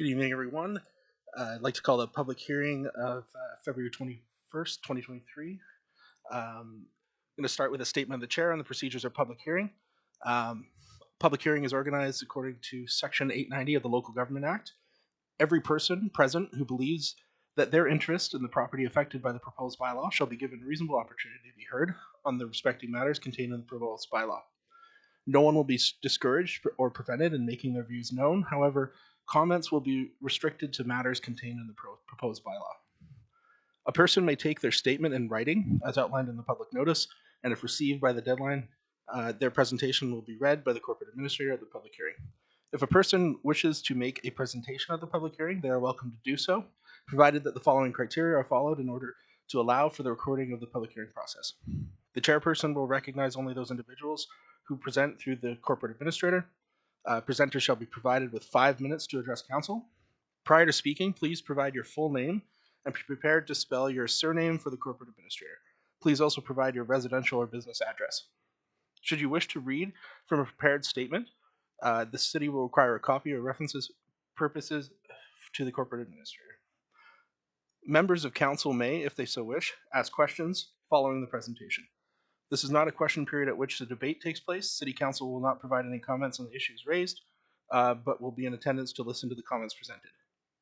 Good evening, everyone. I'd like to call the public hearing of February 21st, 2023. I'm going to start with a statement of the chair on the procedures of public hearing. Public hearing is organized according to Section 890 of the Local Government Act. Every person present who believes that their interest in the property affected by the proposed bylaw shall be given reasonable opportunity to be heard on the respective matters contained in the proposed bylaw. No one will be discouraged or prevented in making their views known. However, comments will be restricted to matters contained in the proposed bylaw. A person may take their statement in writing, as outlined in the public notice, and if received by the deadline, their presentation will be read by the corporate administrator at the public hearing. If a person wishes to make a presentation at the public hearing, they are welcome to do so, provided that the following criteria are followed in order to allow for the recording of the public hearing process. The chairperson will recognize only those individuals who present through the corporate administrator. Presenters shall be provided with 5 minutes to address council. Prior to speaking, please provide your full name and be prepared to spell your surname for the corporate administrator. Please also provide your residential or business address. Should you wish to read from a prepared statement, the city will require a copy or references purposes to the corporate administrator. Members of council may, if they so wish, ask questions following the presentation. This is not a question period at which the debate takes place. City Council will not provide any comments on the issues raised, but will be in attendance to listen to the comments presented.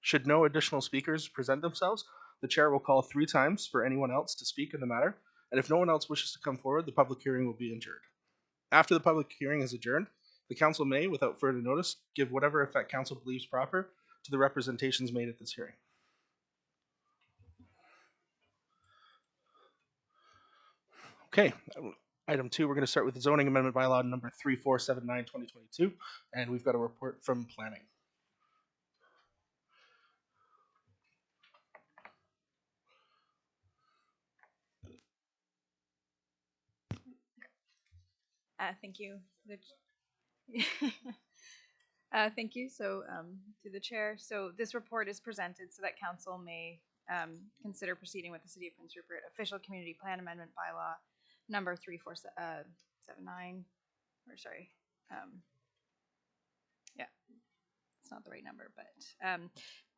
Should no additional speakers present themselves, the chair will call 3 times for anyone else to speak in the matter, and if no one else wishes to come forward, the public hearing will be adjourned. After the public hearing is adjourned, the council may, without further notice, give whatever effect council believes proper to the representations made at this hearing. Okay, item 2, we're going to start with the zoning amendment bylaw number 3479/2022, and we've got a report from planning. Thank you. Thank you. So, to the chair. So, this report is presented so that council may consider proceeding with the City of Prince Rupert official community plan amendment bylaw number 3479. Or sorry, yeah, it's not the right number, but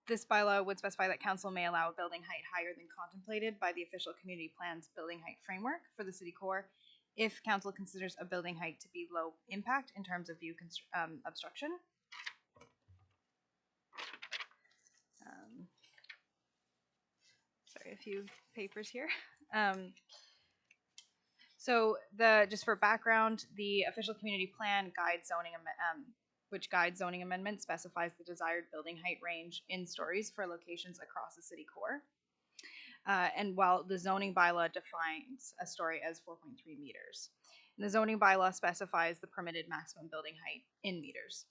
this bylaw would specify that council may allow a building height higher than contemplated by the official community plan's building height framework for the city core if council considers a building height to be low impact in terms of view obstruction. Sorry, a few papers here. So just for background, the official community plan guides zoning, which guides zoning amendment specifies the desired building height range in stories for locations across the city core. And while the zoning bylaw defines a story as 4.3 meters, and the zoning bylaw specifies the permitted maximum building height in meters.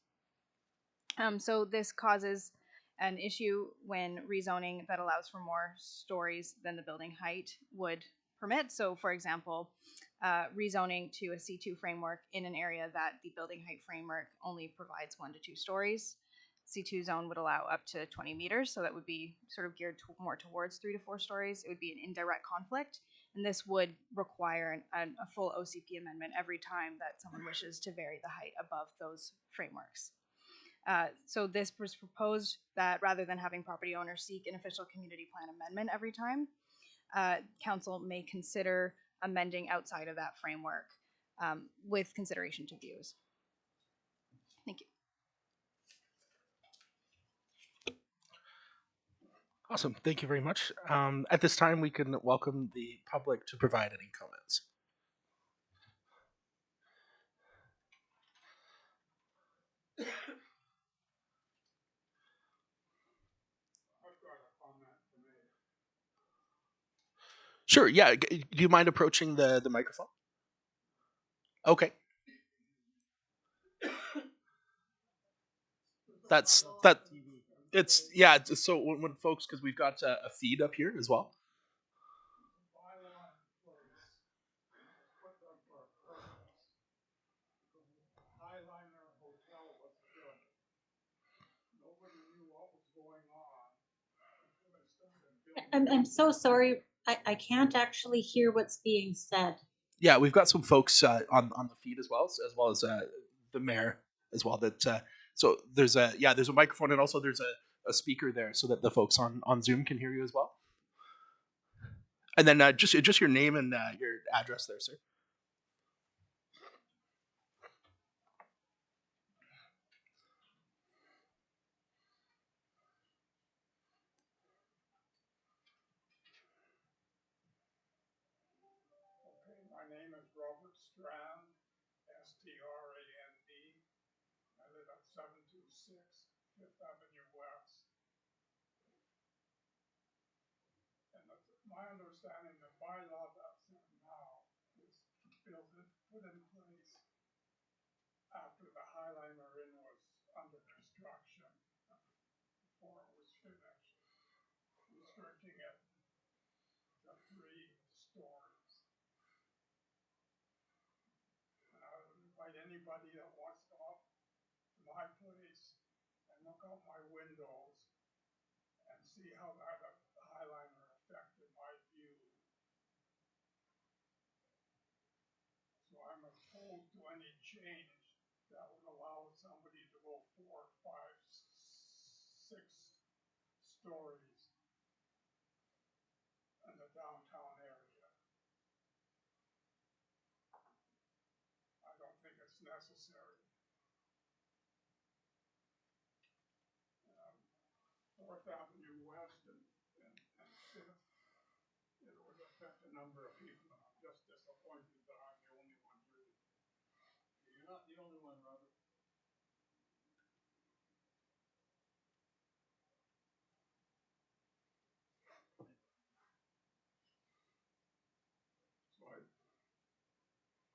So this causes an issue when rezoning that allows for more stories than the building height would permit. So, for example, rezoning to a C2 framework in an area that the building height framework only provides 1 to 2 stories. C2 zone would allow up to 20 meters, so that would be sort of geared more towards 3 to 4 stories. It would be an indirect conflict, and this would require a full OCP amendment every time that someone wishes to vary the height above those frameworks. So this was proposed that rather than having property owners seek an official community plan amendment every time, council may consider amending outside of that framework with consideration to views. Thank you. Awesome, thank you very much. At this time, we can welcome the public to provide any comments. Sure, yeah. Do you mind approaching the microphone? Okay. That's that. It's yeah. So when folks, because we've got a feed up here as well. I'm so sorry. I can't actually hear what's being said. Yeah, we've got some folks on the feed as well as the mayor as well. That so there's a microphone, and also there's a speaker there so that the folks on Zoom can hear you as well. And then just your name and your address there, sir. Okay, my name is Robert Strand, Strand. I live at 726 Fifth Avenue West. And my understanding, the bylaw that's there now is put in place after the Highliner Inn was under construction, before it was finished, restricting it to 3 stories. And I would invite anybody that wants to come up to my place and look out my windows and see how that Highliner affected my view. So I'm opposed to any change that would allow somebody to go 4, 5, 6 stories in the downtown area. I don't think it's necessary. 4th Avenue West and 5th, it would affect a number of people, and I'm just disappointed that I'm the only one doing it. You're not the only one, Robert. So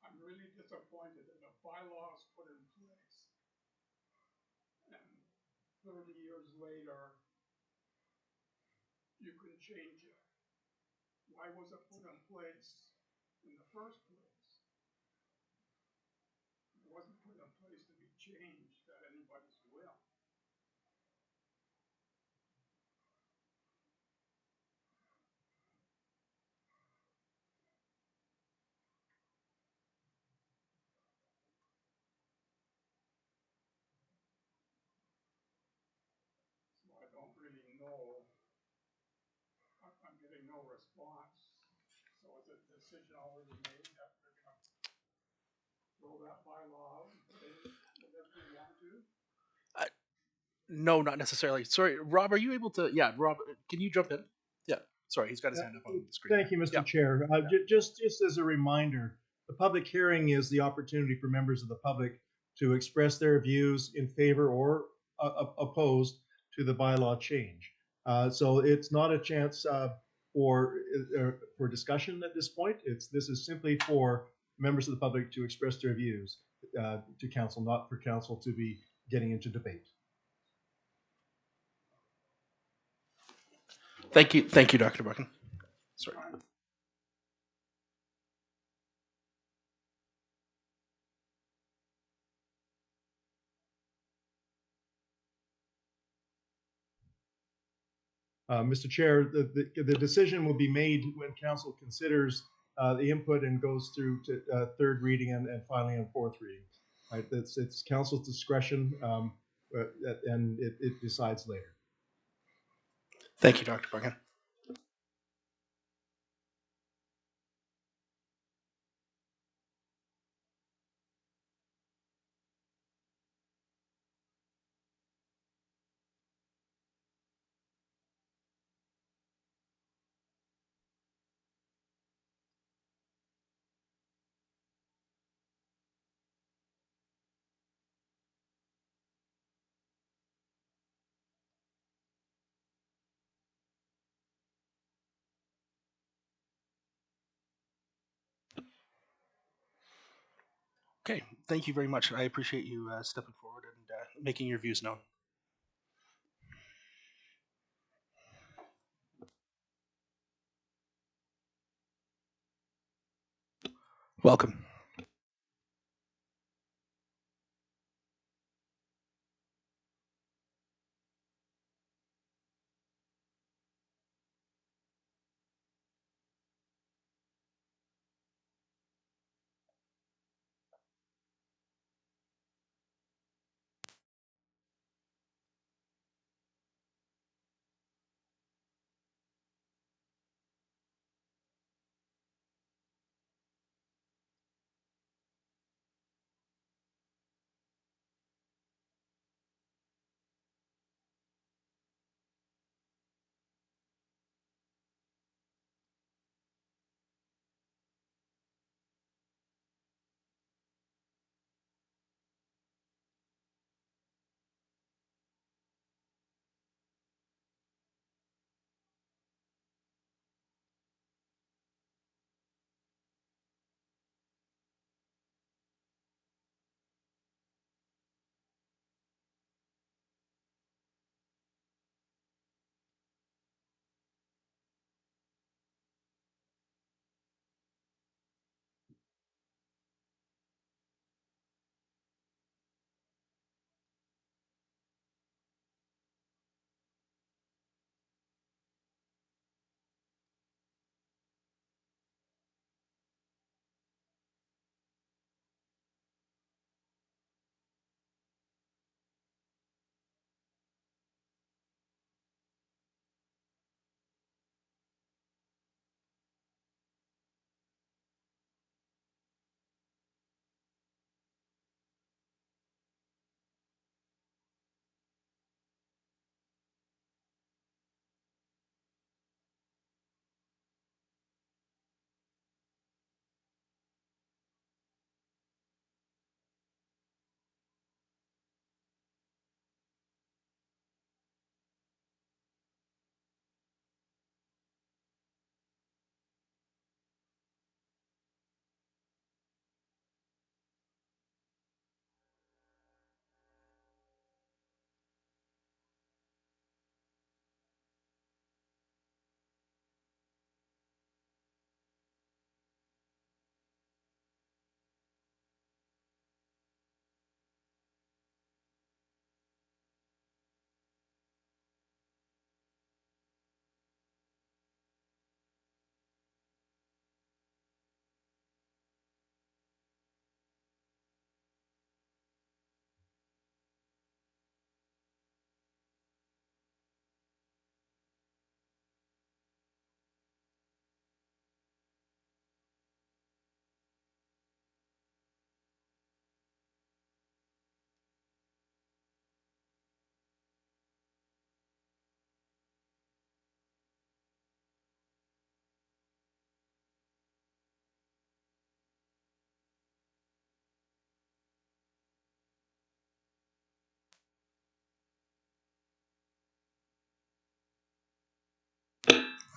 I'm really disappointed that a bylaw is put in place, and 30 years later, you can change it. Why was it put in place in the first place? It wasn't put in place to be changed at anybody's will. So I don't really know. I'm getting no response. So is the decision already made that we're going to throw that bylaw out and put in whatever we want to? No, not necessarily. Sorry, Rob, are you able to? Yeah, Rob, can you jump in? Yeah, sorry, he's got his hand up on the screen. Thank you, Mr. Yeah. Chair. Just as a reminder, the public hearing is the opportunity for members of the public to express their views in favor or opposed to the bylaw change. So it's not a chance for discussion at this point. This is simply for members of the public to express their views to council, not for council to be getting into debate. Thank you, Dr. Buchan. Sorry. Mr. Chair, the decision will be made when council considers the input and goes through to third reading and finally on fourth reading. Right, it's council's discretion, and it decides later. Thank you, Dr. Buchan. Okay, thank you very much. I appreciate you stepping forward and making your views known. Welcome.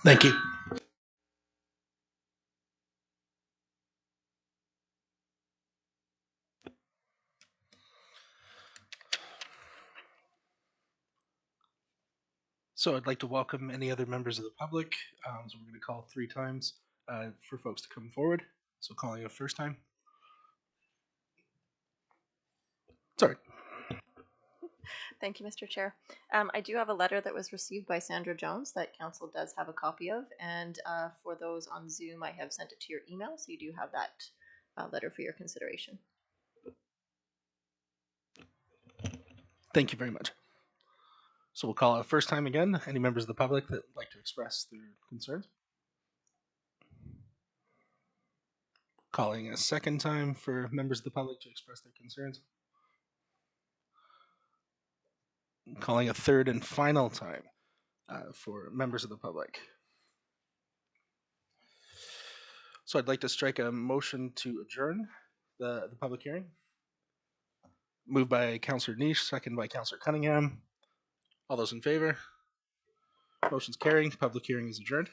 Thank you. So I'd like to welcome any other members of the public. So we're going to call 3 times for folks to come forward. So calling a first time. Sorry. Thank you, Mr. Chair. I do have a letter that was received by Sandra Jones that council does have a copy of, and for those on Zoom, I have sent it to your email, so you do have that letter for your consideration. Thank you very much. So we'll call it first time again. Any members of the public that would like to express their concerns? Calling a second time for members of the public to express their concerns. Calling a third and final time for members of the public. So I'd like to strike a motion to adjourn the public hearing. Moved by Councillor Niche, second by Councillor Cunningham. All those in favor? Motion's carried. Public hearing is adjourned.